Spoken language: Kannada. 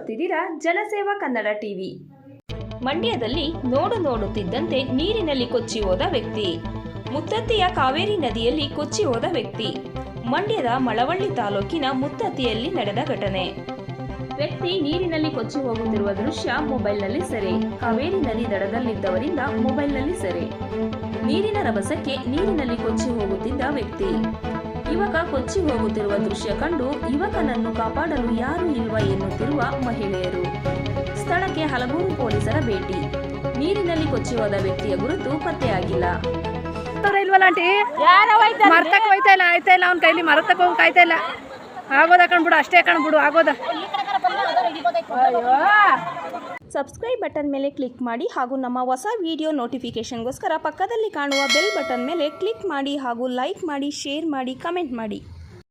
ನೋಡ್ತಿದ್ದೀರಾ ಜನಸೇವಾ ಕನ್ನಡ ಟಿವಿ. ಮಂಡ್ಯದಲ್ಲಿ ನೋಡುತ್ತಿದ್ದಂತೆ ನೀರಿನಲ್ಲಿ ಕೊಚ್ಚಿ ಹೋದ ವ್ಯಕ್ತಿ. ಮುತ್ತತ್ತಿಯ ಕಾವೇರಿ ನದಿಯಲ್ಲಿ ಕೊಚ್ಚಿ ಹೋದ ವ್ಯಕ್ತಿ. ಮಂಡ್ಯದ ಮಳವಳ್ಳಿ ತಾಲೂಕಿನ ಮುತ್ತತ್ತಿಯಲ್ಲಿ ನಡೆದ ಘಟನೆ. ವ್ಯಕ್ತಿ ನೀರಿನಲ್ಲಿ ಕೊಚ್ಚಿ ಹೋಗುತ್ತಿರುವ ದೃಶ್ಯ ಮೊಬೈಲ್ನಲ್ಲಿ ಸೆರೆ. ಕಾವೇರಿ ನದಿ ದಡದಲ್ಲಿದ್ದವರಿಂದ ಮೊಬೈಲ್ನಲ್ಲಿ ಸೆರೆ. ನೀರಿನ ರಭಸಕ್ಕೆ ನೀರಿನಲ್ಲಿ ಕೊಚ್ಚಿ ಹೋಗುತ್ತಿದ್ದ ವ್ಯಕ್ತಿ. ಯುವಕ ಕೊಚ್ಚಿ ಹೋಗುತ್ತಿರುವ ದೃಶ್ಯ ಕಂಡು ಯುವಕನನ್ನು ಕಾಪಾಡಲು ಯಾರೂ ಇಲ್ವಾ ಎನ್ನುತ್ತಿರುವ ಮಹಿಳೆಯರು. ಸ್ಥಳಕ್ಕೆ ಹಲಗೂರು ಪೊಲೀಸರ ಭೇಟಿ. ನೀರಿನಲ್ಲಿ ಕೊಚ್ಚಿ ಹೋದ ವ್ಯಕ್ತಿಯ ಗುರುತು ಪತ್ತೆಯಾಗಿಲ್ಲ. ಅವನ ಕೈಲಿ ಮರತಕ್ಕ ಹೋಗಿ ಕಾಯ್ತಾ ಇಲ್ಲ. ಆಗೋದ ಕಣ್ಬಿಡು, ಅಷ್ಟೇ ಕಣ್ಬಿಡು, ಆಗೋದ. ಸಬ್ಸ್ಕ್ರೈಬ್ ಬಟನ್ ಮೇಲೆ ಕ್ಲಿಕ್ ಮಾಡಿ ಹಾಗೂ ನಮ್ಮ ಹೊಸ ವಿಡಿಯೋ ನೋಟಿಫಿಕೇಶನ್ಗೋಸ್ಕರ ಪಕ್ಕದಲ್ಲಿ ಕಾಣುವ ಬೆಲ್ ಬಟನ್ ಮೇಲೆ ಕ್ಲಿಕ್ ಮಾಡಿ ಹಾಗೂ ಲೈಕ್ ಮಾಡಿ, ಶೇರ್ ಮಾಡಿ, ಕಮೆಂಟ್ ಮಾಡಿ.